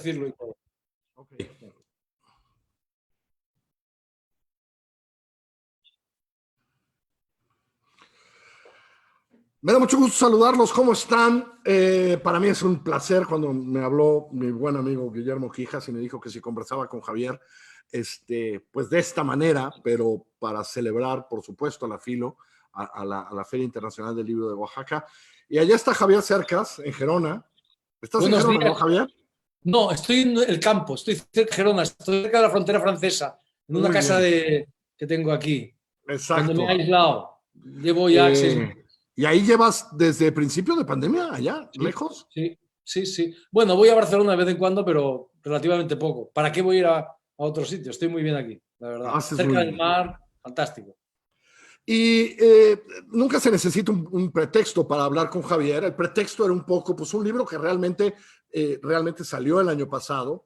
decirlo y todo. Okay. Me da mucho gusto saludarlos. ¿Cómo están? Para mí es un placer cuando me habló mi buen amigo Guillermo Quijas y me dijo que si conversaba con Javier, pues de esta manera, pero para celebrar, por supuesto, la FILO, a la Feria Internacional del Libro de Oaxaca. Y allá está Javier Cercas, en Gerona. ¿Estás Buenos en Gerona, días. no, Javier? No, estoy en el campo, estoy cerca de Gerona, estoy cerca de la frontera francesa, en una Muy casa bien. que tengo aquí, donde me he Exacto. aislado. Llevo ya 6 meses. ¿Y ahí llevas desde principio de pandemia, allá, Sí, lejos? sí, sí, sí. Bueno, voy a Barcelona de vez en cuando, pero relativamente poco. ¿Para qué voy a ir a otro sitio? Estoy muy bien aquí, la verdad. Haces Cerca muy del bien. mar, fantástico. Y nunca se necesita un pretexto para hablar con Javier. El pretexto era un poco, pues un libro que realmente salió el año pasado,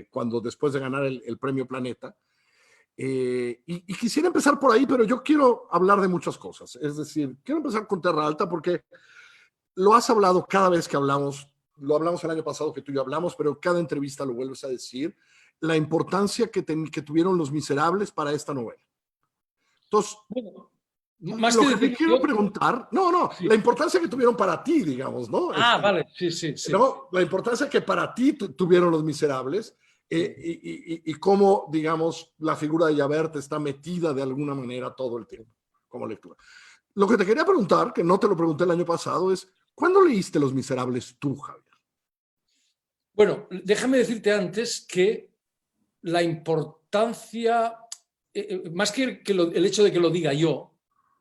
cuando después de ganar el Premio Planeta. Y quisiera empezar por ahí, pero yo quiero hablar de muchas cosas. Es decir, quiero empezar con Terra Alta porque lo has hablado cada vez que hablamos, lo hablamos el año pasado que tú y yo hablamos, pero cada entrevista lo vuelves a decir, la importancia que tuvieron Los Miserables para esta novela. Entonces, Bueno, más lo que que te decir quiero yo, preguntar, no, sí. la importancia que tuvieron para ti, digamos, ¿no? Vale, sí, sí, sí. ¿No? La importancia que para ti tuvieron Los Miserables, y cómo, digamos, la figura de Javert está metida de alguna manera todo el tiempo como lectura. Lo que te quería preguntar, que no te lo pregunté el año pasado, es, ¿cuándo leíste Los Miserables tú, Javier? Bueno, déjame decirte antes que la importancia, más que el hecho de que lo diga yo,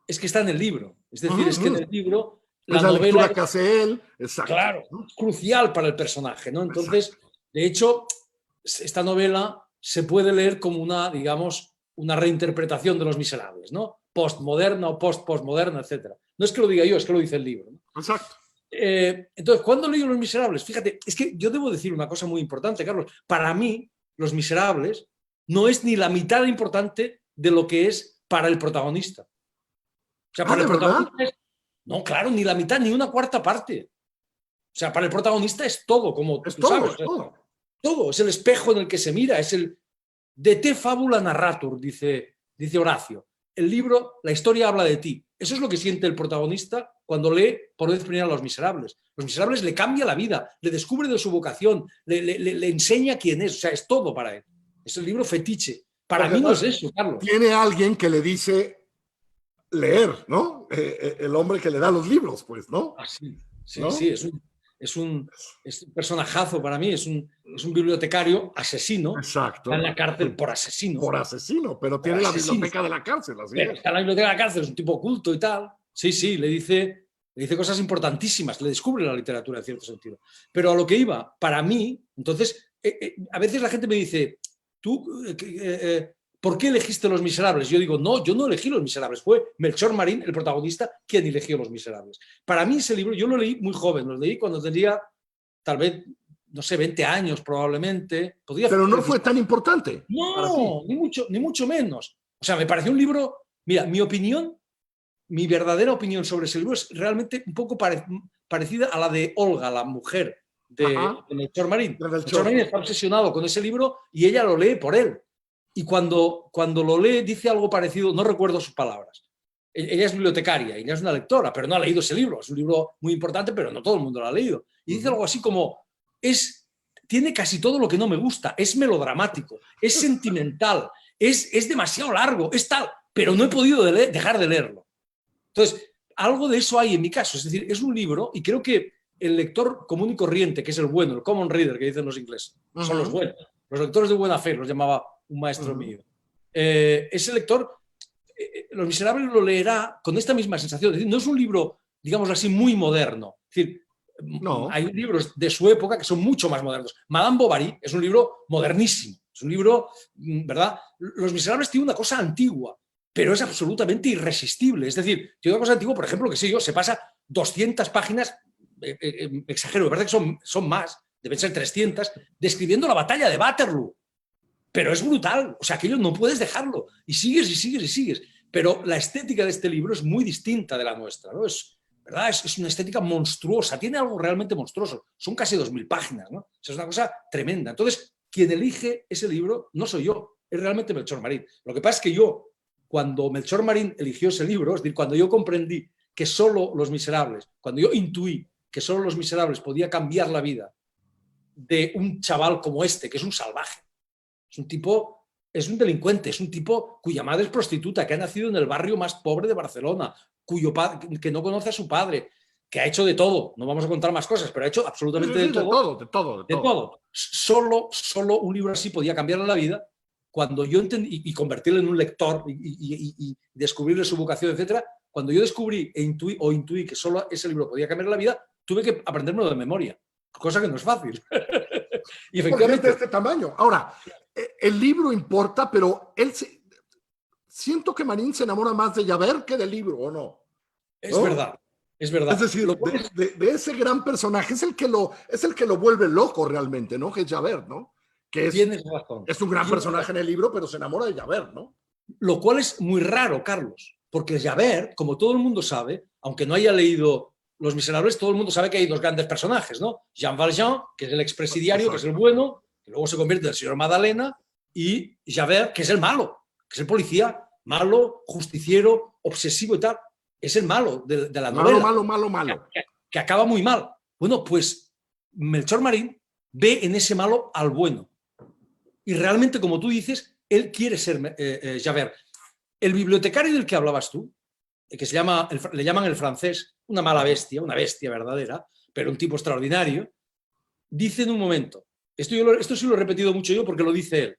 es que está en el libro. Es decir, es que en el libro Es la la novela lectura que es, hace él, exacto. claro, es crucial para el personaje, ¿no? Entonces, Exacto. de hecho, esta novela se puede leer como una, digamos, una reinterpretación de Los Miserables, ¿no? Postmoderna o postmoderna, etc. No es que lo diga yo, es que lo dice el libro, ¿no? Exacto. Entonces, ¿cuándo leí Los Miserables? Fíjate, es que yo debo decir una cosa muy importante, Carlos. Para mí, Los Miserables no es ni la mitad importante de lo que es para el protagonista. O sea, para ¿De el verdad? protagonista es... No, claro, ni la mitad, ni una cuarta parte. O sea, para el protagonista es todo, como Es tú todo, sabes. es todo. Todo, es el espejo en el que se mira, es el de te fábula narratur, dice Horacio. El libro, la historia habla de ti. Eso es lo que siente el protagonista cuando lee por vez primera Los Miserables. Los Miserables le cambia la vida, le descubre de su vocación, le enseña quién es, o sea, es todo para él. Es el libro fetiche. Para Porque mí no es eso, Carlos. tiene alguien que le dice leer, ¿no? El hombre que le da los libros, pues, ¿no? Sí, sí, ¿No? sí, es un personajazo para mí, es un bibliotecario asesino, está en Exacto. la cárcel por asesino, Por asesino, pero por tiene la asesino. biblioteca de la cárcel, así Pero es. está en la biblioteca de la cárcel, es un tipo oculto y tal. Sí, sí, le dice cosas importantísimas, le descubre la literatura en cierto sentido. Pero a lo que iba, para mí, entonces, a veces la gente me dice, ¿tú por qué elegiste Los Miserables? Yo digo, no, yo no elegí Los Miserables, fue Melchor Marín, el protagonista, quien eligió Los Miserables. Para mí ese libro, yo lo leí muy joven, lo leí cuando tenía tal vez, no sé, 20 años probablemente. Pero no fue tan importante para ti. No, ni mucho menos. O sea, me pareció un libro, mira, mi opinión, mi verdadera opinión sobre ese libro es realmente un poco parecida a la de Olga, la mujer Ajá. de Melchor Marín. De Melchor Melchor. Marín está obsesionado con ese libro y ella lo lee por él. Y cuando lo lee dice algo parecido, no recuerdo sus palabras. Ella es bibliotecaria, ella es una lectora, pero no ha leído ese libro. Es un libro muy importante, pero no todo el mundo lo ha leído. Y dice algo así como, tiene casi todo lo que no me gusta, es melodramático, es sentimental, es demasiado largo, es tal, pero no he podido dejar de leerlo. Entonces, algo de eso hay en mi caso, es decir, es un libro y creo que el lector común y corriente, que es el bueno, el common reader que dicen los ingleses, son los buenos, los lectores de buena fe, los llamaba un maestro mío. Ese lector, Los Miserables lo leerá con esta misma sensación, es decir, no es un libro, digamos así, muy moderno, es decir, No. hay libros de su época que son mucho más modernos. Madame Bovary es un libro modernísimo, es un libro, ¿verdad? Los Miserables tiene una cosa antigua, pero es absolutamente irresistible. Es decir, tiene una cosa antigua, por ejemplo, que sé yo, se pasa 200 páginas, exagero, me parece que son más, deben ser 300, describiendo la batalla de Waterloo. Pero es brutal, o sea, aquello no puedes dejarlo, y sigues y sigues y sigues. Pero la estética de este libro es muy distinta de la nuestra, ¿no? ¿verdad? Es una estética monstruosa, tiene algo realmente monstruoso. Son casi 2000 páginas, ¿no? O sea, es una cosa tremenda. Entonces, quien elige ese libro no soy yo, es realmente Melchor Marín. Lo que pasa es que yo, cuando Melchor Marín eligió ese libro, es decir, cuando yo comprendí que solo Los Miserables, cuando yo intuí que solo Los Miserables podía cambiar la vida de un chaval como este, que es un salvaje, es un tipo, es un delincuente, es un tipo cuya madre es prostituta, que ha nacido en el barrio más pobre de Barcelona, cuyo que no conoce a su padre, que ha hecho de todo, no vamos a contar más cosas, pero ha hecho absolutamente de todo. De todo. Solo un libro así podía cambiarle la vida. Cuando yo entendí, y convertirlo en un lector y descubrirle su vocación, etcétera, cuando yo descubrí intuí que solo ese libro podía cambiar la vida, tuve que aprendérmelo de memoria, cosa que no es fácil. Y efectivamente, de este tamaño. Ahora, el libro importa, pero siento que Marín se enamora más de Javert que del libro, ¿o no? Es verdad. Es verdad. Es decir, de ese gran personaje es el que lo vuelve loco realmente, ¿no? Que es Javert, ¿no? Que Tienes razón. Es un gran personaje en el libro, pero se enamora de Javert, ¿no? Lo cual es muy raro, Carlos, porque Javert, como todo el mundo sabe, aunque no haya leído Los Miserables, todo el mundo sabe que hay dos grandes personajes, ¿no? Jean Valjean, que es el expresidiario, que es el bueno, que luego se convierte en el señor Madalena, y Javert, que es el malo, que es el policía malo, justiciero, obsesivo y tal. Es el malo de la novela. Malo. Que acaba muy mal. Bueno, pues Melchor Marín ve en ese malo al bueno. Y realmente, como tú dices, él quiere ser Javert. El bibliotecario del que hablabas tú, que le llaman el francés, una mala bestia, una bestia verdadera, pero un tipo extraordinario, dice en un momento, esto sí lo he repetido mucho yo porque lo dice él,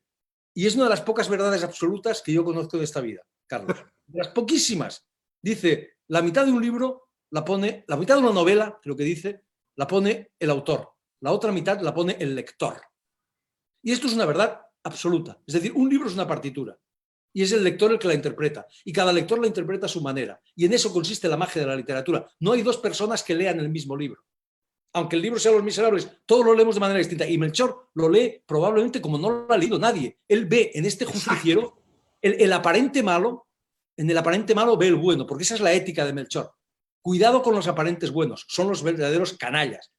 y es una de las pocas verdades absolutas que yo conozco de esta vida, Carlos. De las poquísimas. Dice, la mitad de un libro la mitad de una novela, lo que dice, la pone el autor, la otra mitad la pone el lector. Y esto es una verdad absoluta. Es decir, un libro es una partitura y es el lector el que la interpreta. Y cada lector la interpreta a su manera. Y en eso consiste la magia de la literatura. No hay dos personas que lean el mismo libro. Aunque el libro sea Los Miserables, todos lo leemos de manera distinta. Y Melchor lo lee probablemente como no lo ha leído nadie. Él ve en este justiciero el aparente malo, en el aparente malo ve el bueno, porque esa es la ética de Melchor. Cuidado con los aparentes buenos, son los verdaderos canallas.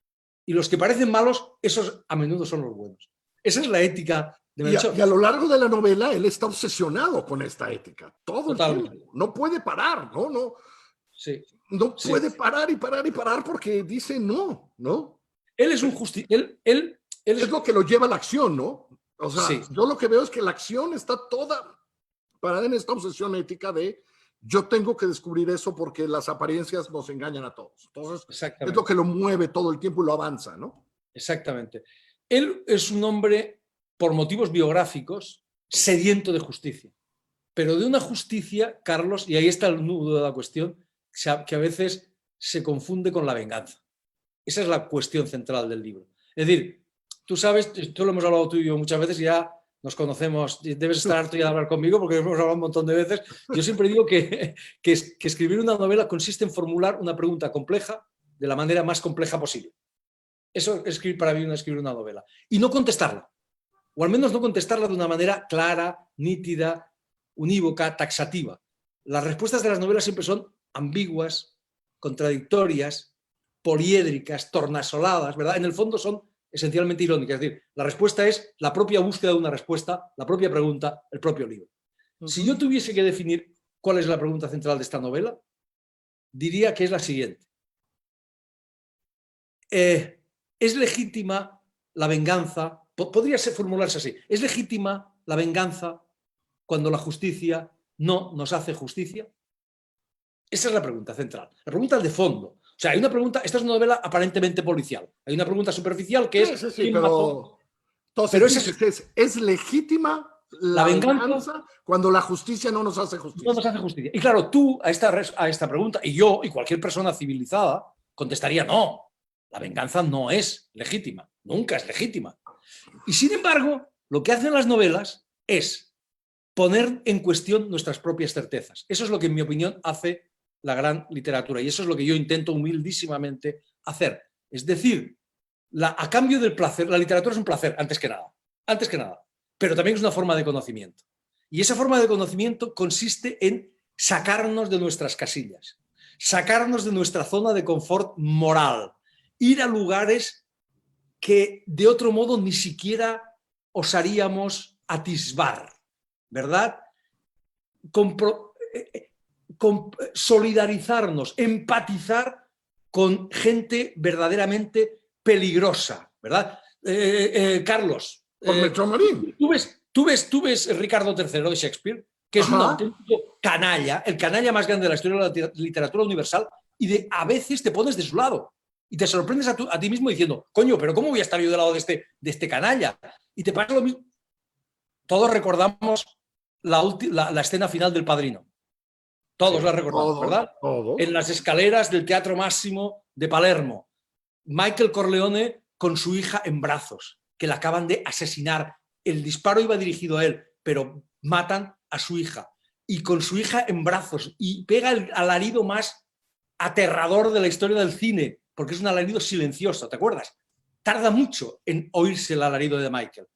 Y los que parecen malos, esos a menudo son los buenos. Esa es la ética de Melchor. Y a lo largo de la novela, él está obsesionado con esta ética. Todo el tiempo. No puede parar, ¿no? No, sí. No puede parar porque dice no. Él es un justiciero. Él es lo que lo lleva a la acción, ¿no? O sea, sí. Yo lo que veo es que la acción está toda parada en esta obsesión ética de yo tengo que descubrir eso porque las apariencias nos engañan a todos. Entonces, es lo que lo mueve todo el tiempo y lo avanza, ¿no? Exactamente. Él es un hombre, por motivos biográficos, sediento de justicia. Pero de una justicia, Carlos, y ahí está el nudo de la cuestión, que a veces se confunde con la venganza. Esa es la cuestión central del libro. Es decir, tú sabes, esto lo hemos hablado tú y yo muchas veces, ya nos conocemos, debes estar harto ya de hablar conmigo porque hemos hablado un montón de veces. Yo siempre digo que escribir una novela consiste en formular una pregunta compleja de la manera más compleja posible. Eso es para mí escribir una novela. Y no contestarla. O al menos no contestarla de una manera clara, nítida, unívoca, taxativa. Las respuestas de las novelas siempre son ambiguas, contradictorias, poliédricas, tornasoladas, ¿verdad? En el fondo son esencialmente irónicas. Es decir, la respuesta es la propia búsqueda de una respuesta, la propia pregunta, el propio libro. Si yo tuviese que definir cuál es la pregunta central de esta novela, diría que es la siguiente. ¿Es legítima la venganza? Podría formularse así. ¿Es legítima la venganza cuando la justicia no nos hace justicia? Esa es la pregunta central. La pregunta de fondo. O sea, hay una pregunta, esta es una novela aparentemente policial. Hay una pregunta superficial que es... ¿quién mató? Entonces, ¿es legítima la venganza cuando la justicia no nos hace justicia? No nos hace justicia. Y claro, tú a esta pregunta, y yo, y cualquier persona civilizada, contestaría no. La venganza no es legítima. Nunca es legítima. Y sin embargo, lo que hacen las novelas es poner en cuestión nuestras propias certezas. Eso es lo que, en mi opinión, hace la gran literatura. Y eso es lo que yo intento humildísimamente hacer. Es decir, a cambio del placer, la literatura es un placer, antes que nada. Antes que nada. Pero también es una forma de conocimiento. Y esa forma de conocimiento consiste en sacarnos de nuestras casillas. sacarnos de nuestra zona de confort moral, ir a lugares que de otro modo ni siquiera osaríamos atisbar, ¿verdad? Solidarizarnos, empatizar con gente verdaderamente peligrosa, ¿verdad? Carlos, Por Melchor Marín. tú ves Ricardo III de Shakespeare, que es un auténtico canalla, el canalla más grande de la historia de la literatura universal, y a veces te pones de su lado y te sorprendes a ti mismo diciendo, coño, pero ¿cómo voy a estar yo del lado de este canalla? Y te pasa lo mismo. Todos recordamos la escena final del Padrino. Todos la recordamos, ¿verdad? Todos. En las escaleras del Teatro Máximo de Palermo. Michael Corleone con su hija en brazos, que la acaban de asesinar. El disparo iba dirigido a él, pero matan a su hija. Y con su hija en brazos. Y pega el alarido más aterrador de la historia del cine, porque es un alarido silencioso, ¿te acuerdas? Tarda mucho en oírse el alarido de Michael.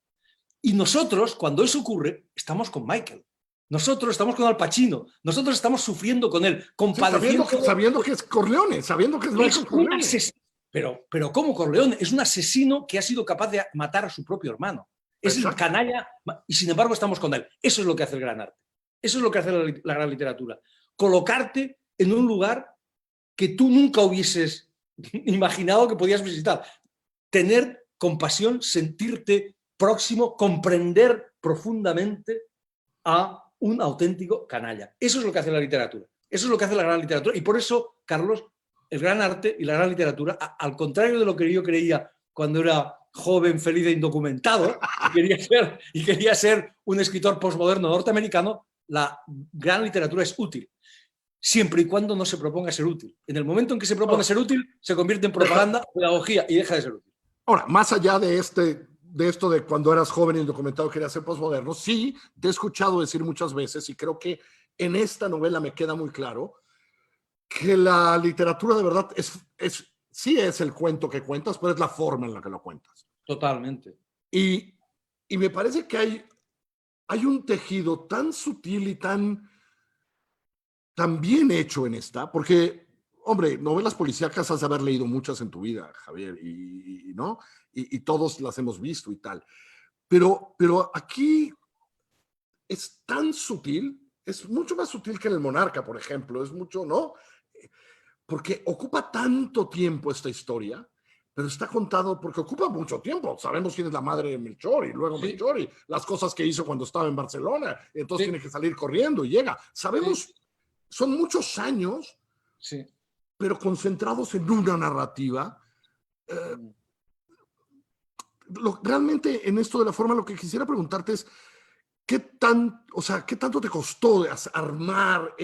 Y nosotros, cuando eso ocurre, estamos con Michael. Nosotros estamos con Al Pacino, nosotros estamos sufriendo con él, compadeciendo. Sí, sabiendo que es Corleone, sabiendo que es Michael Corleone. Pero ¿cómo Corleone? Es un asesino que ha sido capaz de matar a su propio hermano. Es el canalla, y sin embargo estamos con él. Eso es lo que hace el gran arte. Eso es lo que hace la gran literatura. Colocarte en un lugar que tú nunca hubieses imaginado que podías visitar. Tener compasión, sentirte próximo, comprender profundamente a un auténtico canalla. Eso es lo que hace la literatura. Eso es lo que hace la gran literatura. Y por eso, Carlos, el gran arte y la gran literatura, al contrario de lo que yo creía cuando era joven, feliz e indocumentado, y quería ser un escritor postmoderno norteamericano, la gran literatura es útil, siempre y cuando no se proponga ser útil. En el momento en que se propone ser útil, se convierte en propaganda, pedagogía y deja de ser útil. Ahora, más allá de esto de cuando eras joven e indocumentado querías ser postmoderno, sí, te he escuchado decir muchas veces, y creo que en esta novela me queda muy claro, que la literatura de verdad sí es el cuento que cuentas, pero es la forma en la que lo cuentas. Totalmente. Y me parece que hay un tejido tan sutil y tan bien hecho en esta, porque, hombre, novelas policíacas has de haber leído muchas en tu vida, Javier, ¿no? Y todos las hemos visto y tal. Pero aquí es tan sutil, es mucho más sutil que en El Monarca, por ejemplo, es mucho, ¿no? Porque ocupa tanto tiempo esta historia, pero está contado porque ocupa mucho tiempo. Sabemos quién es la madre de Melchor y luego Melchor y las cosas que hizo cuando estaba en Barcelona. Entonces tiene que salir corriendo y llega. Sabemos, son muchos años, pero concentrados en una narrativa. Realmente en esto de la forma, lo que quisiera preguntarte es, ¿qué tanto te costó armar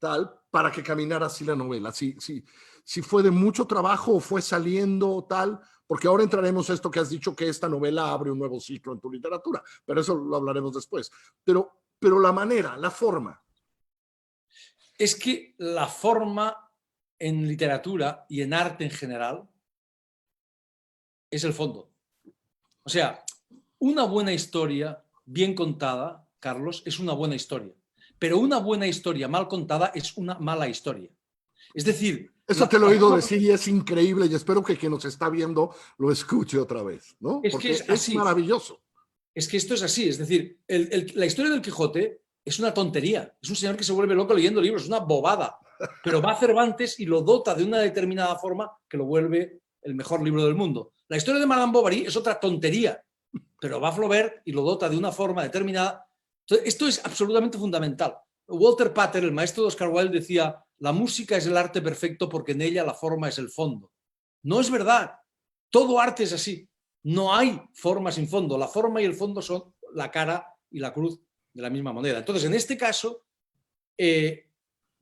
tal para que caminara así la novela? Si fue de mucho trabajo o fue saliendo tal, porque ahora entraremos a esto que has dicho, que esta novela abre un nuevo ciclo en tu literatura, pero eso lo hablaremos después. Pero la manera, la forma. Es que la forma en literatura y en arte en general es el fondo. O sea, una buena historia bien contada, Carlos, es una buena historia. Pero una buena historia mal contada es una mala historia. Es decir... Eso te lo he oído decir y es increíble y espero que quien nos está viendo lo escuche otra vez, ¿no? Porque es maravilloso. Es que esto es así. Es decir, la historia del Quijote es una tontería. Es un señor que se vuelve loco leyendo libros, es una bobada. Pero va a Cervantes y lo dota de una determinada forma que lo vuelve el mejor libro del mundo. La historia de Madame Bovary es otra tontería, pero va Flaubert y lo dota de una forma determinada. Entonces, esto es absolutamente fundamental. Walter Pater, el maestro de Oscar Wilde, decía: la música es el arte perfecto porque en ella la forma es el fondo. No es verdad. Todo arte es así. No hay forma sin fondo. La forma y el fondo son la cara y la cruz de la misma moneda. Entonces, en este caso,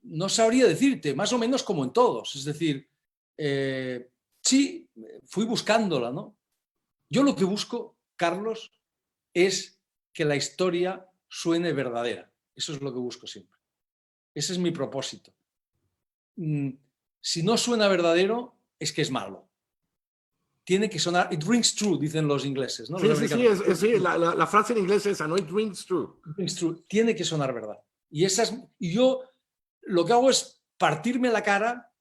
no sabría decirte, más o menos como en todos. Es decir, sí, fui buscándola, ¿no? Yo lo que busco, Carlos, es que la historia suene verdadera. Eso es lo que busco siempre. Ese es mi propósito. Si no suena verdadero, es que es malo. Tiene que sonar, it rings true, dicen los ingleses, ¿no? Sí, la frase en inglés es esa, ¿no? It rings true. It rings true. Tiene que sonar verdad. Y yo lo que hago es partirme la cara,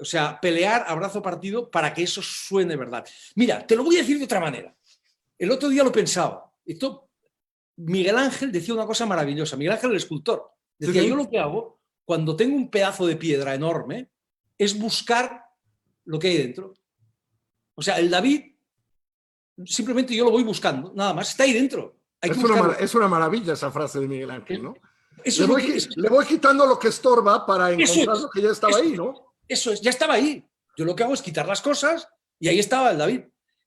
o sea, pelear a brazo partido para que eso suene verdad. Mira, te lo voy a decir de otra manera. El otro día lo pensaba. Miguel Ángel decía una cosa maravillosa. Miguel Ángel, el escultor, decía, yo lo que hago cuando tengo un pedazo de piedra enorme es buscar lo que hay dentro. O sea, el David, simplemente yo lo voy buscando, nada más, está ahí dentro. Es una maravilla esa frase de Miguel Ángel, ¿no? Le voy es, quitando lo que estorba para encontrar lo que ya estaba ahí, ¿no? Eso es, ya estaba ahí. Yo lo que hago es quitar las cosas y ahí estaba el David.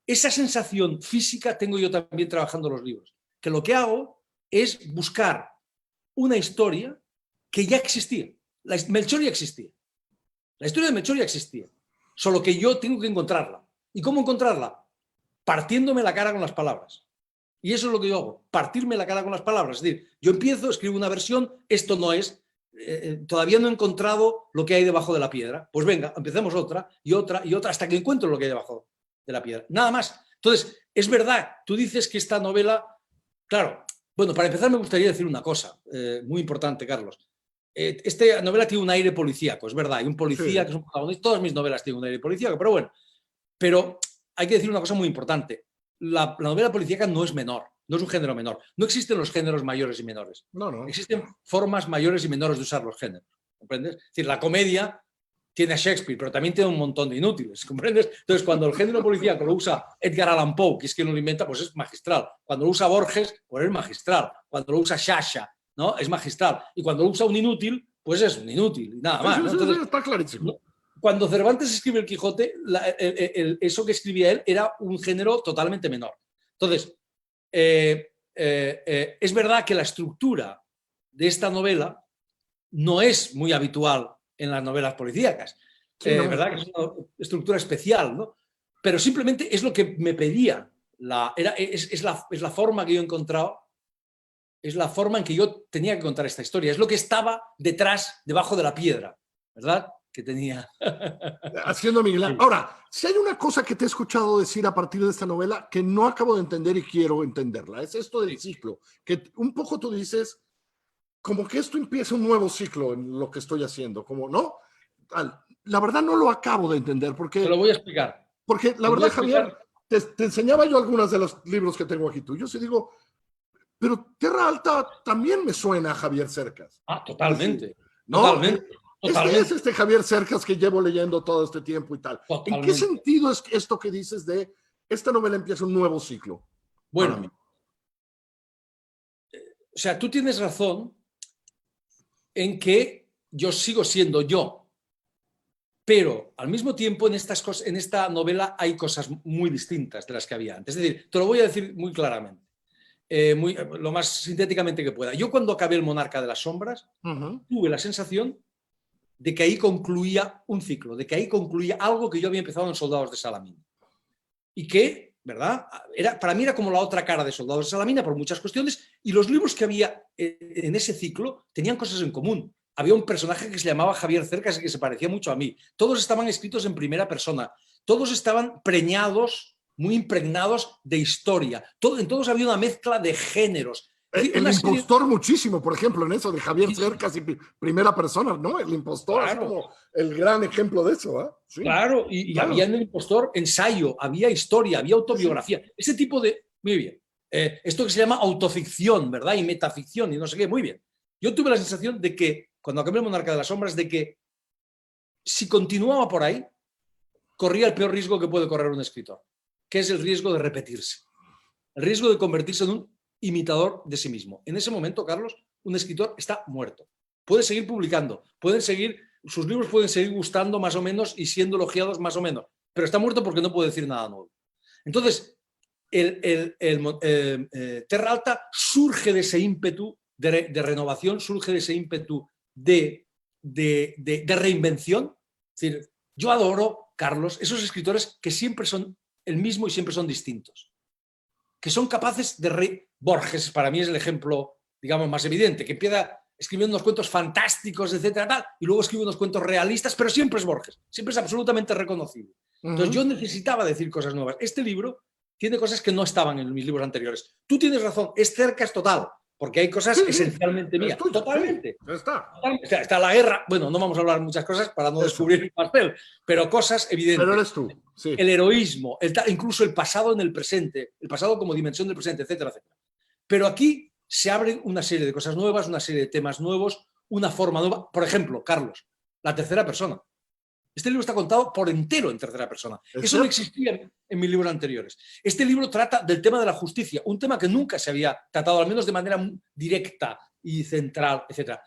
Esa sensación física tengo yo también trabajando los libros, que lo que hago es buscar una historia que ya existía. Melchor ya existía. La historia de Melchor ya existía. Solo que yo tengo que encontrarla. ¿Y cómo encontrarla? Partiéndome la cara con las palabras. Y eso es lo que yo hago, partirme la cara con las palabras. Es decir, yo empiezo, escribo una versión, esto no es, todavía no he encontrado lo que hay debajo de la piedra. Pues venga, empecemos otra y otra y otra hasta que encuentro lo que hay debajo de la piedra. Nada más. Entonces, es verdad, tú dices que esta novela, claro, bueno, para empezar me gustaría decir una cosa muy importante, Carlos. Esta novela tiene un aire policíaco, es verdad, hay un policía que es un protagonista, todas mis novelas tienen un aire policíaco, pero bueno, pero hay que decir una cosa muy importante. La novela policíaca no es menor, no es un género menor. No existen los géneros mayores y menores. No. Existen formas mayores y menores de usar los géneros. ¿Comprendes? Es decir, la comedia tiene a Shakespeare, pero también tiene un montón de inútiles. ¿Comprendes? Entonces, cuando el género policíaco lo usa Edgar Allan Poe, que es quien lo inventa, pues es magistral. Cuando lo usa Borges, pues es magistral. Cuando lo usa Sciascia, ¿no? Es magistral. Y cuando lo usa un inútil, pues es un inútil. Y nada más. ¿no? Entonces, está clarísimo. Cuando Cervantes escribe el Quijote, eso que escribía él era un género totalmente menor. Entonces, es verdad que la estructura de esta novela no es muy habitual en las novelas policíacas. ¿Verdad? Que es una estructura especial, ¿no? Pero simplemente es lo que me pedía. Es la forma que yo he encontrado, es la forma en que yo tenía que contar esta historia. Es lo que estaba debajo de la piedra, ¿verdad? Que tenía. Haciendo Miguel Ángel. Ahora, si hay una cosa que te he escuchado decir a partir de esta novela que no acabo de entender y quiero entenderla, es esto del ciclo, que un poco tú dices, como que esto empieza un nuevo ciclo en lo que estoy haciendo, como, ¿no? La verdad no lo acabo de entender, porque... Te lo voy a explicar. Porque la verdad, Javier, te enseñaba yo algunos de los libros que tengo aquí tuyos y digo, pero Terra Alta también me suena a Javier Cercas. Ah, totalmente. Decir, ¿no? Totalmente. Es este Javier Cercas que llevo leyendo todo este tiempo y tal. Totalmente. ¿En qué sentido es esto que dices de esta novela empieza un nuevo ciclo? Bueno, o sea, tú tienes razón en que yo sigo siendo yo, pero al mismo tiempo en esta novela hay cosas muy distintas de las que había antes. Es decir, te lo voy a decir muy claramente, lo más sintéticamente que pueda. Yo cuando acabé El Monarca de las Sombras, tuve la sensación de que ahí concluía un ciclo, de que ahí concluía algo que yo había empezado en Soldados de Salamina. Y que, ¿verdad? Para mí era como la otra cara de Soldados de Salamina por muchas cuestiones, y los libros que había en ese ciclo tenían cosas en común. Había un personaje que se llamaba Javier Cercas y que se parecía mucho a mí. Todos estaban escritos en primera persona. Todos estaban preñados, muy impregnados de historia. En todos había una mezcla de géneros. El impostor muchísimo, por ejemplo, en eso de Javier Cercas y primera persona, ¿no? El impostor, claro. Es como el gran ejemplo de eso, ¿eh? Sí. Claro, y había en el impostor ensayo, había historia, había autobiografía. Sí. Ese tipo de... Muy bien. Esto que se llama autoficción, ¿verdad? Y metaficción y no sé qué, muy bien. Yo tuve la sensación de que, cuando acabé El Monarca de las Sombras, de que si continuaba por ahí, corría el peor riesgo que puede correr un escritor, que es el riesgo de repetirse. El riesgo de convertirse en un imitador de sí mismo. En ese momento, Carlos, un escritor está muerto. Puede seguir publicando, sus libros pueden seguir gustando más o menos y siendo elogiados más o menos, pero está muerto porque no puede decir nada nuevo. Entonces, Terra Alta surge de ese ímpetu de renovación, surge de ese ímpetu de reinvención. Es decir, yo adoro, Carlos, esos escritores que siempre son el mismo y siempre son distintos, que son capaces de... Borges para mí es el ejemplo, digamos, más evidente, que empieza escribiendo unos cuentos fantásticos, etcétera, tal, y luego escribe unos cuentos realistas, pero siempre es Borges, siempre es absolutamente reconocible. Entonces yo necesitaba decir cosas nuevas. Este libro tiene cosas que no estaban en mis libros anteriores. Tú tienes razón, es Cercas total, porque hay cosas esencialmente mías. Totalmente. Sí, está. O sea, está la guerra. Bueno, no vamos a hablar muchas cosas para no descubrir el pastel, pero cosas evidentes. Pero eres tú, sí. El heroísmo, incluso el pasado en el presente, el pasado como dimensión del presente, etcétera, etcétera. Pero aquí se abren una serie de cosas nuevas, una serie de temas nuevos, una forma nueva. Por ejemplo, Carlos, la tercera persona. Este libro está contado por entero en tercera persona. Eso no existía en mis libros anteriores. Este libro trata del tema de la justicia, un tema que nunca se había tratado, al menos de manera directa y central, etc.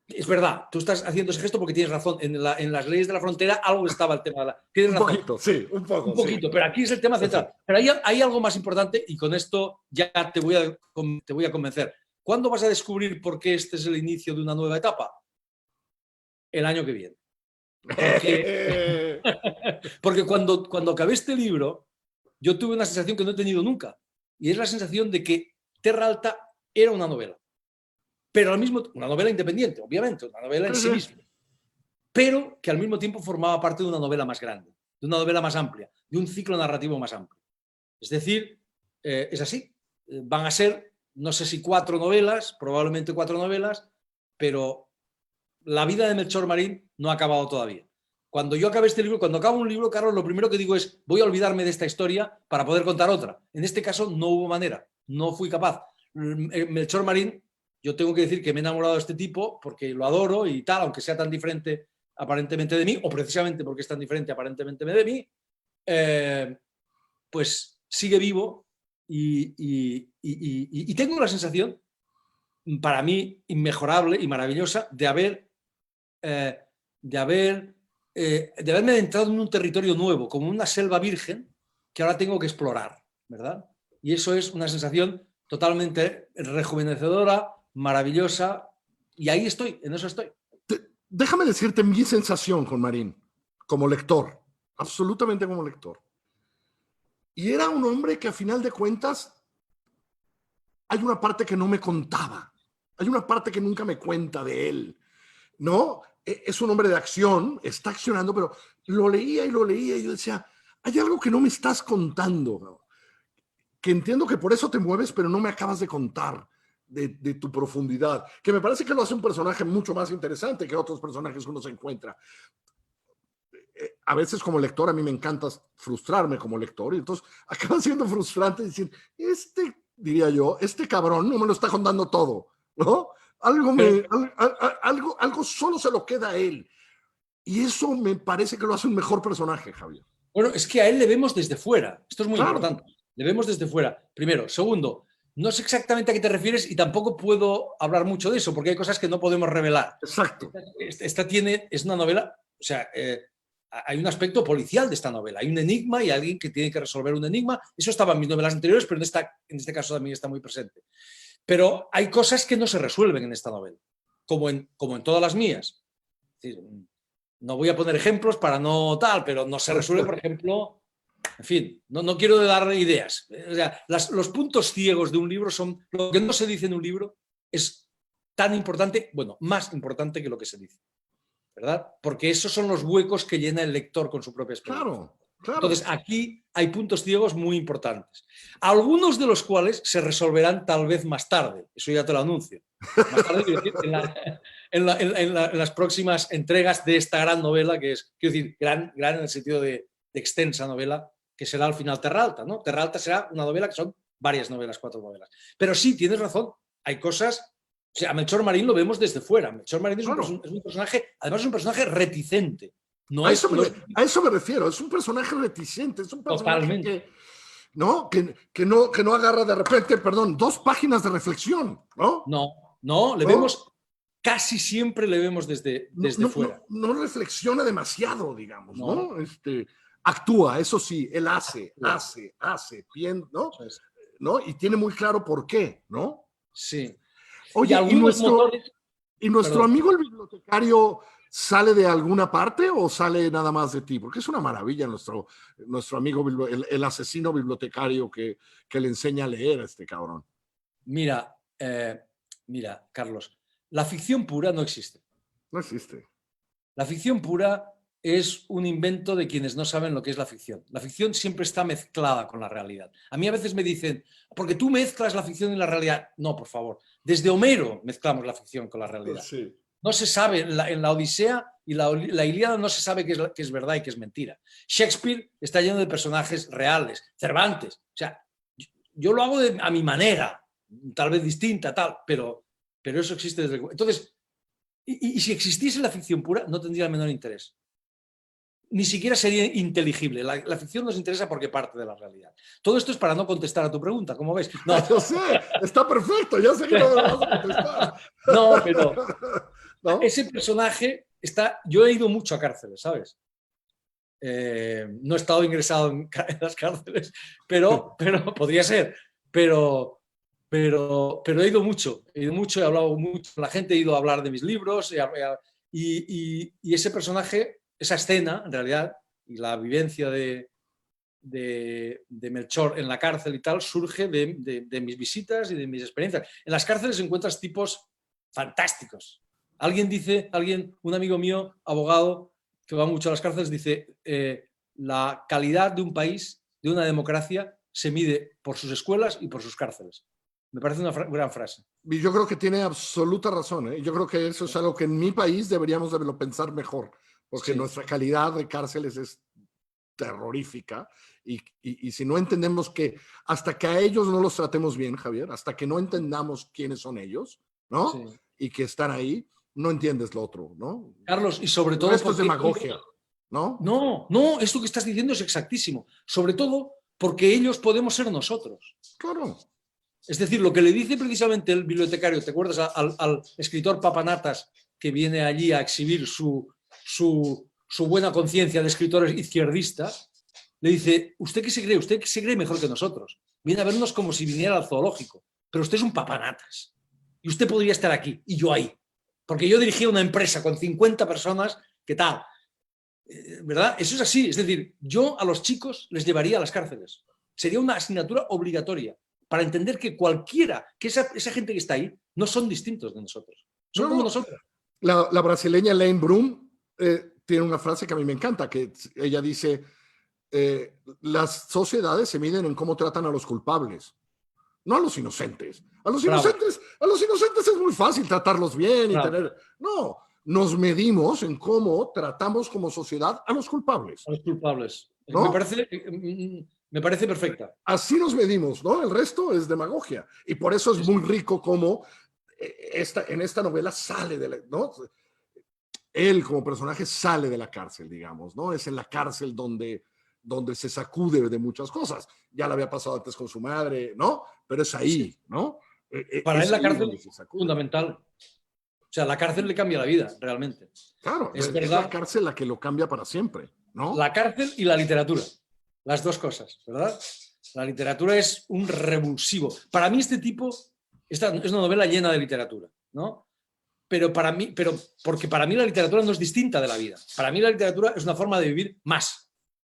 Es verdad, tú estás haciendo ese gesto porque tienes razón. En las leyes de la frontera algo estaba el tema de la... Tienes razón. Un poquito, sí, un poco. Un poquito, sí. Pero aquí es el tema central. Sí. Pero hay algo más importante y con esto ya te voy a convencer. ¿Cuándo vas a descubrir por qué este es el inicio de una nueva etapa? El año que viene. Porque cuando acabé este libro, yo tuve una sensación que no he tenido nunca. Y es la sensación de que Terra Alta era una novela. Pero al mismo tiempo, una novela independiente, obviamente, una novela en sí misma. Pero que al mismo tiempo formaba parte de una novela más grande, de una novela más amplia, de un ciclo narrativo más amplio. Es decir, es así. Van a ser, no sé si 4 novelas, probablemente 4 novelas, pero la vida de Melchor Marín no ha acabado todavía. Cuando yo acabe este libro, cuando acabo un libro, Carlos, lo primero que digo es, voy a olvidarme de esta historia para poder contar otra. En este caso no hubo manera, no fui capaz. Melchor Marín, yo tengo que decir que me he enamorado de este tipo porque lo adoro y tal, aunque sea tan diferente aparentemente de mí, o precisamente porque es tan diferente aparentemente de mí, pues sigue vivo y tengo la sensación, para mí, inmejorable y maravillosa, de haberme adentrado en un territorio nuevo, como una selva virgen que ahora tengo que explorar, ¿verdad? Y eso es una sensación totalmente rejuvenecedora, maravillosa, y ahí estoy, en eso estoy. Déjame decirte mi sensación con Marín, como lector, absolutamente como lector. Y era un hombre que a final de cuentas hay una parte que no me contaba, hay una parte que nunca me cuenta de él, ¿no? Es un hombre de acción, está accionando, pero lo leía y yo decía, hay algo que no me estás contando, ¿no? Que entiendo que por eso te mueves, pero no me acabas de contar de tu profundidad, que me parece que lo hace un personaje mucho más interesante que otros personajes que uno se encuentra. A veces como lector, a mí me encanta frustrarme como lector, y entonces acaba siendo frustrante decir, diría yo, este cabrón no me lo está contando todo, ¿no? Algo solo se lo queda a él. Y eso me parece que lo hace un mejor personaje, Javier. Bueno, es que a él le vemos desde fuera. Esto es muy importante. Le vemos desde fuera, primero. Segundo, no sé exactamente a qué te refieres y tampoco puedo hablar mucho de eso porque hay cosas que no podemos revelar. Exacto. Esta es una novela, o sea, hay un aspecto policial de esta novela. Hay un enigma y alguien que tiene que resolver un enigma. Eso estaba en mis novelas anteriores, pero en este caso también está muy presente. Pero hay cosas que no se resuelven en esta novela, como en todas las mías. Es decir, no voy a poner ejemplos para no tal, pero no se resuelve, por ejemplo, en fin, no quiero dar ideas. O sea, los puntos ciegos de un libro son, lo que no se dice en un libro es tan importante, bueno, más importante que lo que se dice, ¿verdad? Porque esos son los huecos que llena el lector con su propia experiencia. Claro, claro. Entonces, aquí hay puntos ciegos muy importantes, algunos de los cuales se resolverán tal vez más tarde, eso ya te lo anuncio. Más tarde, quiero decir, en las próximas entregas de esta gran novela, que es, quiero decir, gran en el sentido de extensa novela, que será al final Terra Alta, ¿no? Terra Alta será una novela que son varias novelas, 4 novelas. Pero sí, tienes razón, hay cosas... O sea, a Melchor Marín lo vemos desde fuera. Melchor Marín es un personaje, además es un personaje reticente. A eso me refiero, es un personaje reticente, es un personaje que no agarra de repente, 2 páginas de reflexión, ¿no? No, le vemos, casi siempre le vemos desde fuera. No reflexiona demasiado, digamos, ¿no? Actúa, eso sí, él hace, bien, ¿no? ¿No? Y tiene muy claro por qué, ¿no? Sí. Oye, ¿y nuestro amigo el bibliotecario sale de alguna parte o sale nada más de ti? Porque es una maravilla nuestro amigo, el asesino bibliotecario que le enseña a leer a este cabrón. Mira, Carlos, la ficción pura no existe. No existe. La ficción pura es un invento de quienes no saben lo que es la ficción. La ficción siempre está mezclada con la realidad. A mí a veces me dicen, porque tú mezclas la ficción y la realidad. No, por favor. Desde Homero mezclamos la ficción con la realidad. Sí. No se sabe, en la Odisea y la Ilíada no se sabe qué es verdad y qué es mentira. Shakespeare está lleno de personajes reales. Cervantes. O sea, yo lo hago a mi manera, tal vez distinta, tal, pero eso existe desde... Entonces, y si existiese la ficción pura, no tendría el menor interés. Ni siquiera sería inteligible. La ficción nos interesa porque parte de la realidad. Todo esto es para no contestar a tu pregunta, ¿cómo ves? No, yo sé, está perfecto, ya sé que no me vas a contestar. No, pero ¿no? Ese personaje está... Yo he ido mucho a cárceles, ¿sabes? No he estado ingresado en las cárceles, pero podría ser. Pero he ido mucho, he hablado mucho con la gente, he ido a hablar de mis libros y ese personaje, esa escena, en realidad, y la vivencia de Melchor en la cárcel y tal, surge de mis visitas y de mis experiencias. En las cárceles encuentras tipos fantásticos. Un amigo mío, abogado, que va mucho a las cárceles, dice, la calidad de un país, de una democracia, se mide por sus escuelas y por sus cárceles. Me parece una gran frase. Y yo creo que tiene absoluta razón, ¿eh? Yo creo que eso es algo que en mi país deberíamos de pensar mejor, porque nuestra calidad de cárceles es terrorífica y si no entendemos que hasta que a ellos no los tratemos bien, Javier, hasta que no entendamos quiénes son ellos, ¿no? Sí. Y que están ahí, no entiendes lo otro, ¿no? Carlos, y sobre todo... Esto es demagogia, ¿no? No, esto que estás diciendo es exactísimo. Sobre todo porque ellos podemos ser nosotros. Claro. Es decir, lo que le dice precisamente el bibliotecario, ¿te acuerdas? Al escritor Papanatas, que viene allí a exhibir su buena conciencia de escritor izquierdista, le dice, ¿usted qué se cree? Usted se cree mejor que nosotros. Viene a vernos como si viniera al zoológico, pero usted es un papanatas. Y usted podría estar aquí, y yo ahí. Porque yo dirigía una empresa con 50 personas, ¿qué tal? ¿Verdad? Eso es así. Es decir, yo a los chicos les llevaría a las cárceles. Sería una asignatura obligatoria para entender que cualquiera, que esa gente que está ahí, no son distintos de nosotros. Son como nosotros. La brasileña Lane Brum tiene una frase que a mí me encanta, que ella dice, las sociedades se miden en cómo tratan a los culpables, no a los inocentes. A los inocentes es muy fácil tratarlos bien y tener... No, nos medimos en cómo tratamos como sociedad a los culpables. A los culpables. ¿No? Me parece perfecta. Así nos medimos, ¿no? El resto es demagogia. Y por eso es muy rico cómo en esta novela sale de la... ¿no? Él como personaje sale de la cárcel, digamos, ¿no? Es en la cárcel donde se sacude de muchas cosas. Ya le había pasado antes con su madre, ¿no? Pero es ahí, ¿no? Para él la cárcel es fundamental. O sea, la cárcel le cambia la vida, realmente. Claro, es la cárcel la que lo cambia para siempre, ¿no? La cárcel y la literatura. Las dos cosas, ¿verdad? La literatura es un revulsivo. Para mí este tipo, esta es una novela llena de literatura, ¿no? Porque para mí la literatura no es distinta de la vida. Para mí la literatura es una forma de vivir más,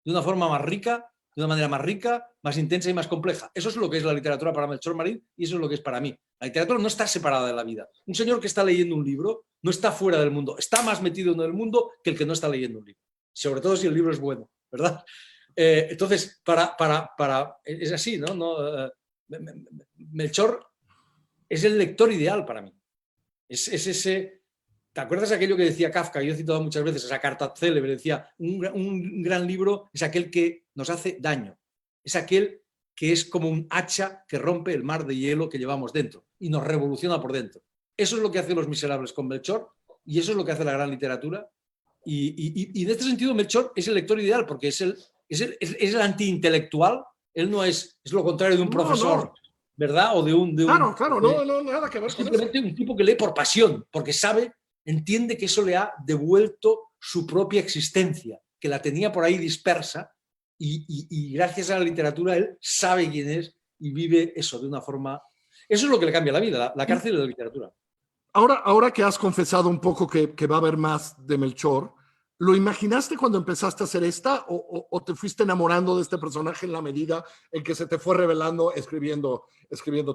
de una forma más rica, de una manera más rica, más intensa y más compleja. Eso es lo que es la literatura para Melchor Marín y eso es lo que es para mí. La literatura no está separada de la vida. Un señor que está leyendo un libro no está fuera del mundo, está más metido en el mundo que el que no está leyendo un libro. Sobre todo si el libro es bueno, ¿verdad? Entonces, es así, ¿no? Melchor es el lector ideal para mí. Es ese... ¿Te acuerdas de aquello que decía Kafka? Yo he citado muchas veces esa carta célebre, decía, un gran libro es aquel que nos hace daño, es aquel que es como un hacha que rompe el mar de hielo que llevamos dentro y nos revoluciona por dentro. Eso es lo que hacen Los Miserables con Melchor y eso es lo que hace la gran literatura. Y en este sentido Melchor es el lector ideal porque es el antiintelectual, él no es lo contrario de un profesor, ¿verdad? O de un claro, no, nada que ver con simplemente eso. Un tipo que lee por pasión, porque entiende que eso le ha devuelto su propia existencia, que la tenía por ahí dispersa y gracias a la literatura él sabe quién es y vive eso de una forma... Eso es lo que le cambia la vida, la cárcel de la literatura. Ahora que has confesado un poco que va a haber más de Melchor, ¿lo imaginaste cuando empezaste a hacer esta o te fuiste enamorando de este personaje en la medida en que se te fue revelando escribiendo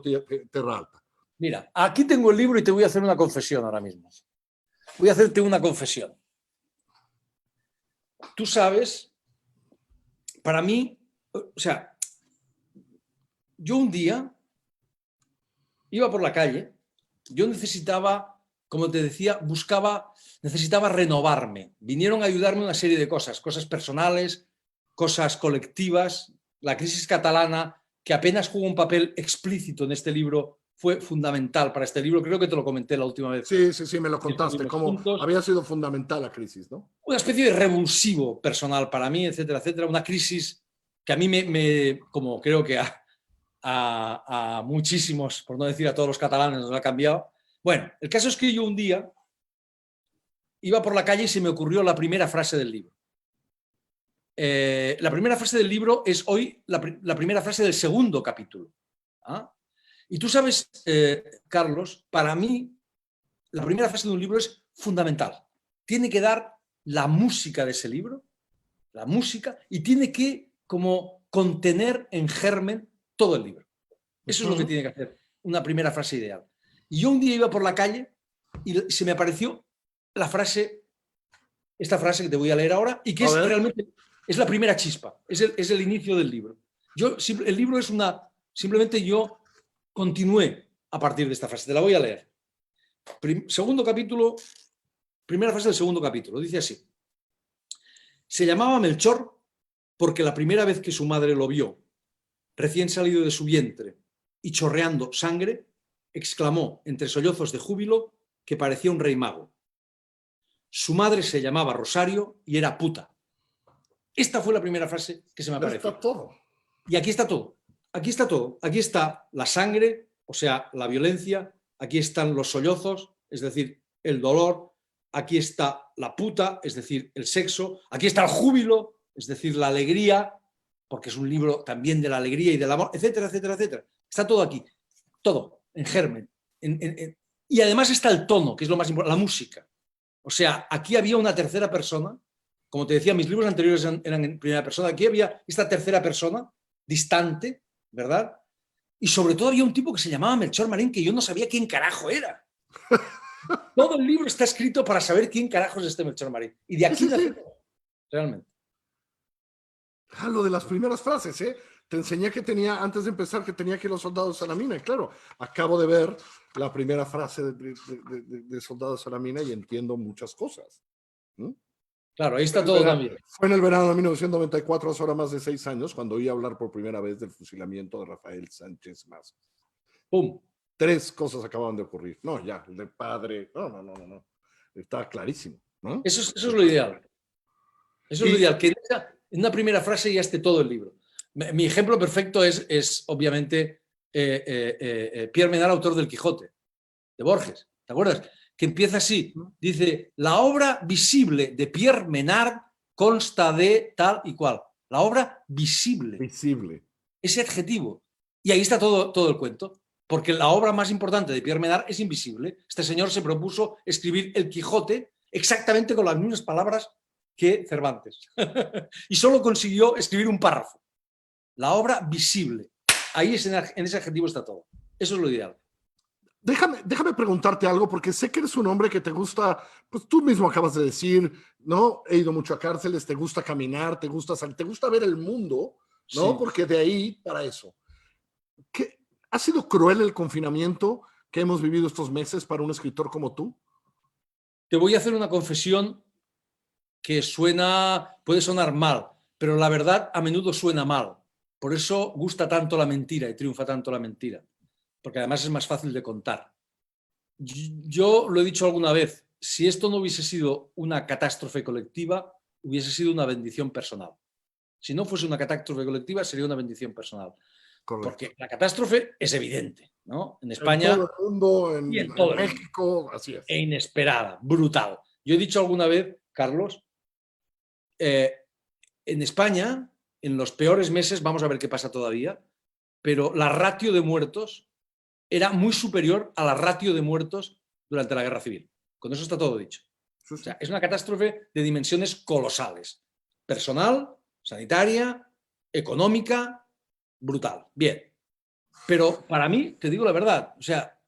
Tierra Alta? Mira, aquí tengo el libro y te voy a hacer una confesión ahora mismo. Voy a hacerte una confesión. tú sabes, para mí, o sea, yo un día iba por la calle, yo necesitaba, como te decía, necesitaba renovarme. Vinieron a ayudarme una serie de cosas, cosas personales, cosas colectivas. La crisis catalana, que apenas jugó un papel explícito en este libro, fue fundamental para este libro. Creo que te lo comenté la última vez. Sí, sí, sí, me lo Que contaste, estuvimos cómo juntos. había sido fundamental la crisis, ¿no? Una especie de revulsivo personal para mí, etcétera, etcétera. Una crisis que a mí como creo que a muchísimos, por no decir a todos los catalanes, nos ha cambiado. Bueno, el caso es que yo un día iba por la calle y se me ocurrió la primera frase del libro. La primera frase del libro es hoy la primera frase del segundo capítulo. ¿Ah? Y tú sabes, Carlos, para mí la primera frase de un libro es fundamental. Tiene que dar la música de ese libro, la música, y tiene que como contener en germen todo el libro. Eso es lo que tiene que hacer una primera frase ideal. Y yo un día iba por la calle y se me apareció la frase, esta frase que te voy a leer ahora, y que es realmente es la primera chispa, es el inicio del libro. El libro es simplemente yo continué a partir de esta frase, te la voy a leer. Segundo capítulo, primera frase del segundo capítulo, dice así: se llamaba Melchor porque la primera vez que su madre lo vio, recién salido de su vientre y chorreando sangre, exclamó entre sollozos de júbilo que parecía un rey mago. Su madre se llamaba Rosario y era puta. Esta fue la primera frase que se me apareció. Está todo. Y aquí está todo. Aquí está todo. Aquí está la sangre, o sea, la violencia. Aquí están los sollozos, es decir, el dolor. Aquí está la puta, es decir, el sexo. Aquí está el júbilo, es decir, la alegría, porque es un libro también de la alegría y del amor, etcétera, etcétera, etcétera. Está todo aquí. Todo, en germen. Y además está el tono, que es lo más importante, la música. O sea, aquí había una tercera persona. Como te decía, mis libros anteriores eran en primera persona. Aquí había esta tercera persona, distante, ¿verdad? Y sobre todo había un tipo que se llamaba Melchor Marín, que yo no sabía quién carajo era. Todo el libro está escrito para saber quién carajo es este Melchor Marín. Y de aquí nace todo, realmente. Ah, lo de las primeras frases, ¿eh? Te enseñé que tenía, antes de empezar, que tenía que ir los soldados a la mina. Y claro, acabo de ver la primera frase de Soldados a la mina y entiendo muchas cosas. ¿Mm? Claro, ahí está todo también. Fue en el verano de 1994, hace ahora más de 6 años, cuando oí hablar por primera vez del fusilamiento de Rafael Sánchez Mas. ¡Pum! 3 cosas acababan de ocurrir. No, ya, el de padre. No. Está clarísimo, ¿no? Eso es lo ideal. Eso es lo ideal, que en una primera frase ya esté todo el libro. Mi ejemplo perfecto es obviamente, Pierre Menard, autor del Quijote, de Borges. ¿Te acuerdas? Que empieza así. Dice, la obra visible de Pierre Menard consta de tal y cual. La obra visible. Visible. Ese adjetivo. Y ahí está todo el cuento. Porque la obra más importante de Pierre Menard es invisible. Este señor se propuso escribir el Quijote exactamente con las mismas palabras que Cervantes. Y solo consiguió escribir un párrafo. La obra visible. Ahí en ese adjetivo está todo. Eso es lo ideal. Déjame preguntarte algo, porque sé que eres un hombre que te gusta, pues tú mismo acabas de decir, ¿no? He ido mucho a cárceles, te gusta caminar, te gusta salir, te gusta ver el mundo, ¿no? Sí. Porque de ahí para eso. ¿Ha sido cruel el confinamiento que hemos vivido estos meses para un escritor como tú? Te voy a hacer una confesión que puede sonar mal, pero la verdad a menudo suena mal. Por eso gusta tanto la mentira y triunfa tanto la mentira, porque además es más fácil de contar. Yo lo he dicho alguna vez, si esto no hubiese sido una catástrofe colectiva, hubiese sido una bendición personal. Si no fuese una catástrofe colectiva, sería una bendición personal. Correcto. Porque la catástrofe es evidente, ¿no? En España, en todo el mundo, en todo México, así es. E inesperada, brutal. Yo he dicho alguna vez, Carlos, en España, en los peores meses, vamos a ver qué pasa todavía, pero la ratio de muertos era muy superior a la ratio de muertos durante la Guerra Civil. Con eso está todo dicho. O sea, es una catástrofe de dimensiones colosales. Personal, sanitaria, económica, brutal. Bien. Pero para mí, te digo la verdad, o sea,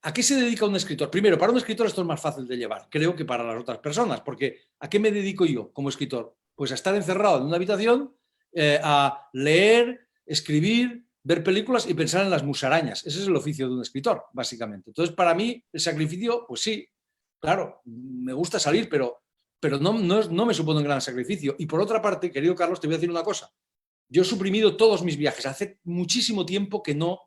¿A qué se dedica un escritor? Primero, para un escritor esto es más fácil de llevar, creo, que para las otras personas, porque ¿a qué me dedico yo como escritor? Pues a estar encerrado en una habitación, a leer, escribir, ver películas y pensar en las musarañas. Ese es el oficio de un escritor, básicamente. Entonces, para mí, el sacrificio, pues sí, claro, me gusta salir, pero no me supone un gran sacrificio. Y por otra parte, querido Carlos, te voy a decir una cosa. Yo he suprimido todos mis viajes. Hace muchísimo tiempo que no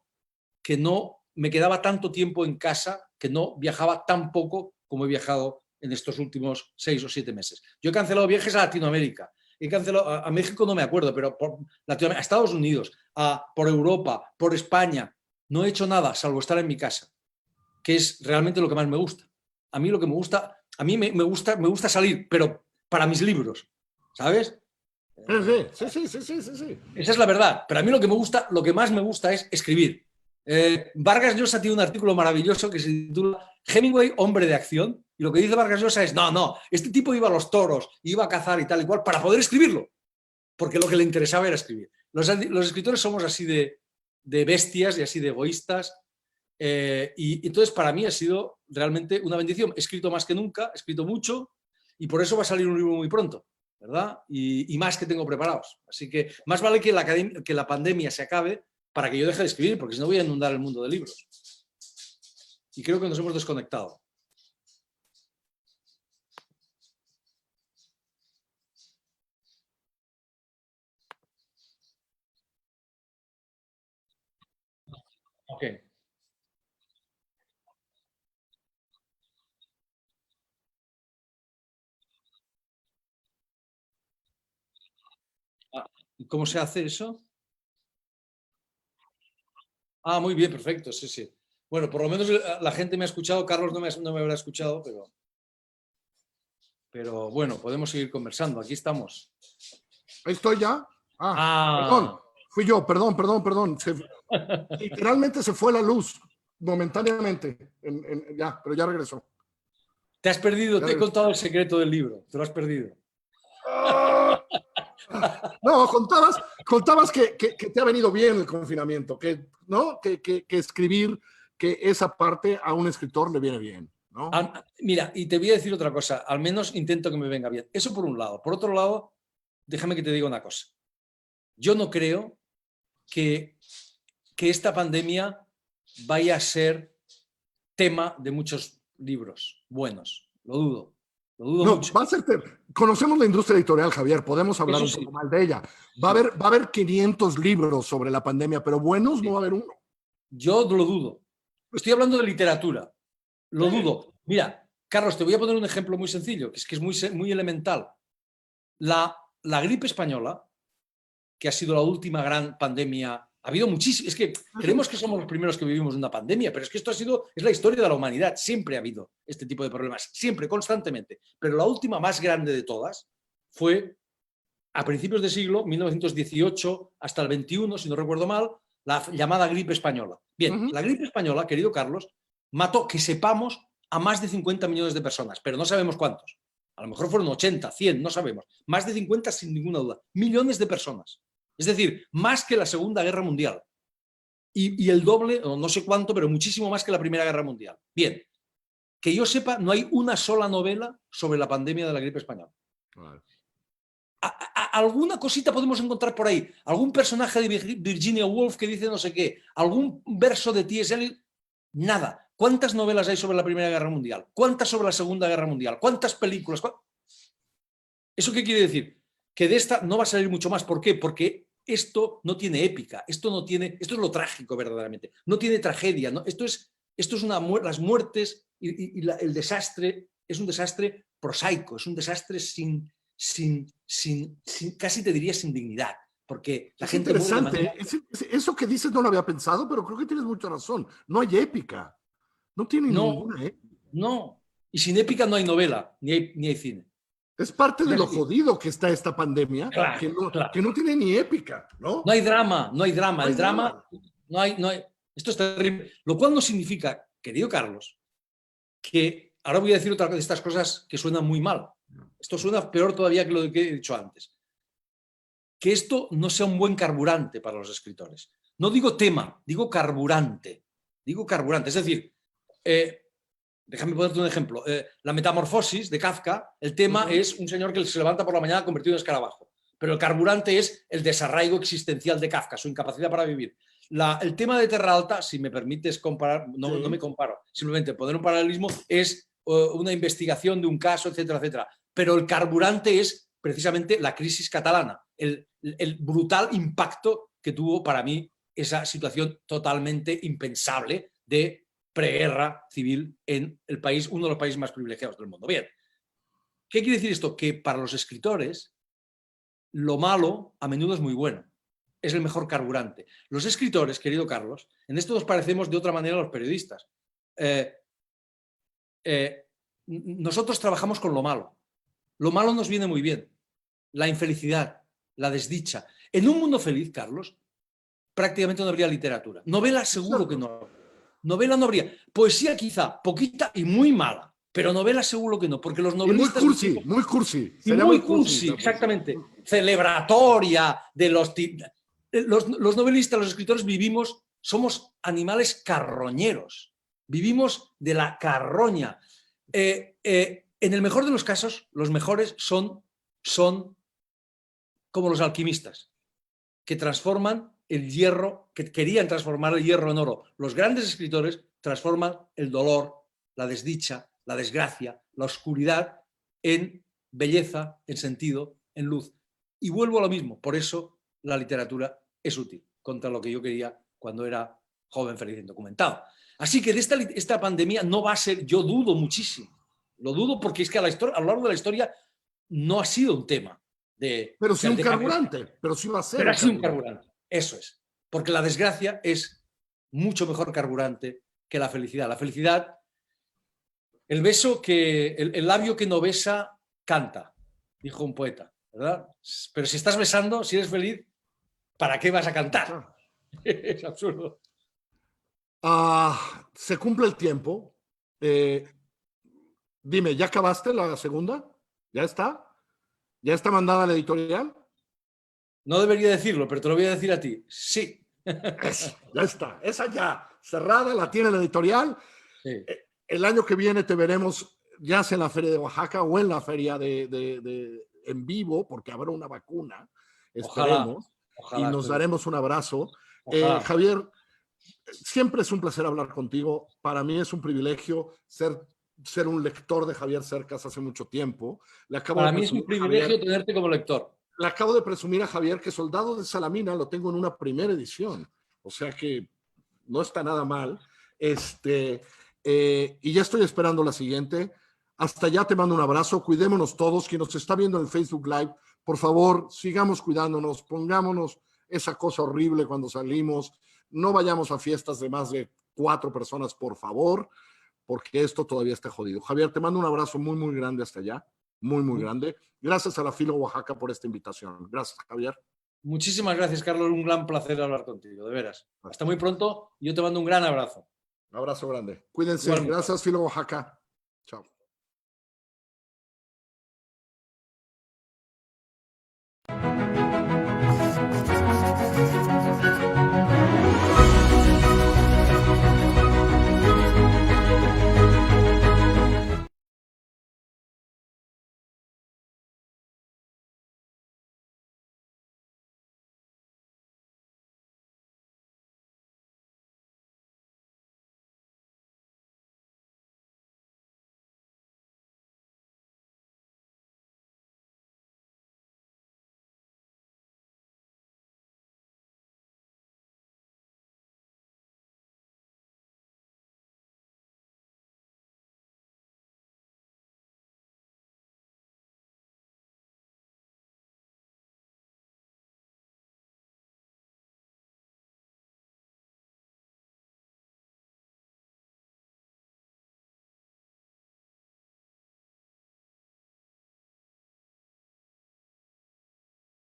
me quedaba tanto tiempo en casa, que no viajaba tan poco como he viajado en estos últimos 6 o 7 meses. Yo he cancelado viajes a Latinoamérica, he cancelado a México, no me acuerdo, pero por Latinoamérica, a Estados Unidos, por Europa, por España. No he hecho nada salvo estar en mi casa, que es realmente lo que más me gusta. A mí lo que me gusta, a mí me gusta salir, pero para mis libros, ¿sabes? Sí. Esa es la verdad. Pero a mí lo que más me gusta es escribir. Vargas Llosa tiene un artículo maravilloso que se titula Hemingway, hombre de acción. Y lo que dice Vargas Llosa es, no, este tipo iba a los toros, iba a cazar y tal y cual para poder escribirlo. Porque lo que le interesaba era escribir. Los escritores somos así de bestias y así de egoístas. Y entonces para mí ha sido realmente una bendición. He escrito más que nunca, he escrito mucho y por eso va a salir un libro muy pronto, ¿verdad? Y más que tengo preparados. Así que más vale que la pandemia se acabe para que yo deje de escribir, porque si no voy a inundar el mundo de libros. Y creo que nos hemos desconectado. Ok. ¿Y cómo se hace eso? Muy bien, perfecto, sí, sí. Bueno, por lo menos la gente me ha escuchado, Carlos no me habrá escuchado, pero bueno, podemos seguir conversando, aquí estamos. Ahí estoy ya. Perdón, Ah, fui yo, perdón. Literalmente se fue la luz momentáneamente. Ya, pero ya regresó. te has perdido, Ya te he regresó. contado el secreto del libro, te lo has perdido. ¡Ah! No, contabas que te ha venido bien el confinamiento, ¿no? Que escribir, que esa parte a un escritor le viene bien, ¿no? Mira, y te voy a decir otra cosa, al menos intento que me venga bien. Eso por un lado. Por otro lado, déjame que te diga una cosa. Yo no creo que esta pandemia vaya a ser tema de muchos libros buenos. Lo dudo No, mucho. va a ser. Conocemos la industria editorial, Javier, podemos hablar Eso un poco sí, mal de ella. sí. Va a haber 500 libros sobre la pandemia, pero buenos no Sí. va a haber uno. Yo lo dudo. Estoy hablando de literatura. Lo Sí. dudo. Mira, Carlos, te voy a poner un ejemplo muy sencillo, que es muy elemental. La gripe española, que ha sido la última gran pandemia, ha habido muchísimo. Es que creemos que somos los primeros que vivimos una pandemia, pero es que es la historia de la humanidad. Siempre ha habido este tipo de problemas, siempre, constantemente. Pero la última más grande de todas fue a principios de siglo, 1918 hasta el 21, si no recuerdo mal, la llamada gripe española. Bien, Ujú. la gripe española, querido Carlos, mató, que sepamos, a más de 50 millones de personas, pero no sabemos cuántos. A lo mejor fueron 80, 100, no sabemos. Más de 50 sin ninguna duda. Millones de personas. Es decir, más que la Segunda Guerra Mundial. Y el doble, o no sé cuánto, pero muchísimo más que la Primera Guerra Mundial. Bien, que yo sepa, no hay una sola novela sobre la pandemia de la gripe española. Vale. Alguna cosita podemos encontrar por ahí, algún personaje de Virginia Woolf que dice no sé qué, algún verso de T.S. Eliot, nada. ¿Cuántas novelas hay sobre la Primera Guerra Mundial? ¿Cuántas sobre la Segunda Guerra Mundial? ¿Cuántas películas? ¿Eso qué quiere decir? Que de esta no va a salir mucho más. ¿Por qué? Porque esto no tiene épica, esto es lo trágico verdaderamente, no tiene tragedia, ¿no? Esto es las muertes el desastre es un desastre prosaico, es un desastre casi te diría sin dignidad, porque la Es gente muere de interesante. manera... Eso que dices no lo había pensado, pero creo que tienes mucha razón. No hay épica. No tiene No, ninguna épica. no. Y sin épica no hay novela, ni hay cine. Es parte Es de lo así. jodido que está esta pandemia, Claro, que claro. no tiene ni épica, ¿no? No hay drama, no hay drama. No hay El drama, drama. no hay. Esto es terrible. Lo cual no significa, querido Carlos, que ahora voy a decir otra de estas cosas que suenan muy mal. Esto suena peor todavía que lo que he dicho antes. Que esto no sea un buen carburante para los escritores. No digo tema, digo carburante. Digo carburante. Es decir, déjame ponerte un ejemplo. La metamorfosis de Kafka, el tema es un señor que se levanta por la mañana convertido en escarabajo, pero el carburante es el desarraigo existencial de Kafka, su incapacidad para vivir. El tema de Terra Alta, si me permites comparar, no, sí, no me comparo, simplemente poner un paralelismo, es una investigación de un caso, etcétera, etcétera. Pero el carburante es precisamente la crisis catalana, el brutal impacto que tuvo para mí esa situación totalmente impensable de preguerra civil en el país, uno de los países más privilegiados del mundo. Bien, ¿qué quiere decir esto? Que para los escritores lo malo a menudo es muy bueno. Es el mejor carburante. Los escritores, querido Carlos, en esto nos parecemos de otra manera a los periodistas. Nosotros trabajamos con lo malo. Lo malo nos viene muy bien. La infelicidad, la desdicha. En un mundo feliz, Carlos, prácticamente no habría literatura. Novela seguro que no. Novela no habría. Poesía quizá, poquita y muy mala. Pero novela seguro que no, porque los novelistas... Y muy cursi, muy cursi. Sería muy cursi, exactamente. Celebratoria de los novelistas, los escritores vivimos, somos animales carroñeros. Vivimos de la carroña. En el mejor de los casos, los mejores son como los alquimistas, que transforman el hierro, que querían transformar el hierro en oro. Los grandes escritores transforman el dolor, la desdicha, la desgracia, la oscuridad en belleza, en sentido, en luz. Y vuelvo a lo mismo, por eso la literatura es útil, contra lo que yo quería cuando era joven, feliz y indocumentado. Así que de esta pandemia no va a ser, yo dudo muchísimo, lo dudo porque es que a lo largo de la historia no ha sido un tema de... Pero sí un carburante, pero sí va a ser. Pero ha sido un carburante, eso es. Porque la desgracia es mucho mejor carburante que la felicidad. La felicidad, el beso que, el labio que no besa, canta, dijo un poeta, ¿verdad? Pero si estás besando, si eres feliz, ¿para qué vas a cantar? Es absurdo. Se cumple el tiempo. Dime, ¿ya acabaste la segunda? ¿Ya está? ¿Ya está mandada la editorial? No debería decirlo, pero te lo voy a decir a ti. Sí. Ya está. Esa ya cerrada, la tiene la editorial. Sí. El año que viene te veremos ya sea en la Feria de Oaxaca o en la Feria en vivo, porque habrá una vacuna. Esperemos. Ojalá, y nos daremos un abrazo. Javier, siempre es un placer hablar contigo. Para mí es un privilegio ser un lector de Javier Cercas hace mucho tiempo. Para mí es un privilegio tenerte como lector. Le acabo de presumir a Javier que Soldado de Salamina lo tengo en una primera edición. O sea que no está nada mal. Y ya estoy esperando la siguiente. Hasta allá te mando un abrazo. Cuidémonos todos. Quien nos está viendo en Facebook Live, por favor, sigamos cuidándonos. Pongámonos esa cosa horrible cuando salimos. No vayamos a fiestas de más de 4 personas, por favor, porque esto todavía está jodido. Javier, te mando un abrazo muy, muy grande hasta allá. Muy, muy grande. Gracias a la Filo Oaxaca por esta invitación. Gracias, Javier. Muchísimas gracias, Carlos. Un gran placer hablar contigo, de veras. Hasta muy pronto. Yo te mando un gran abrazo. Un abrazo grande. Cuídense. Gracias, Filo Oaxaca. Chao.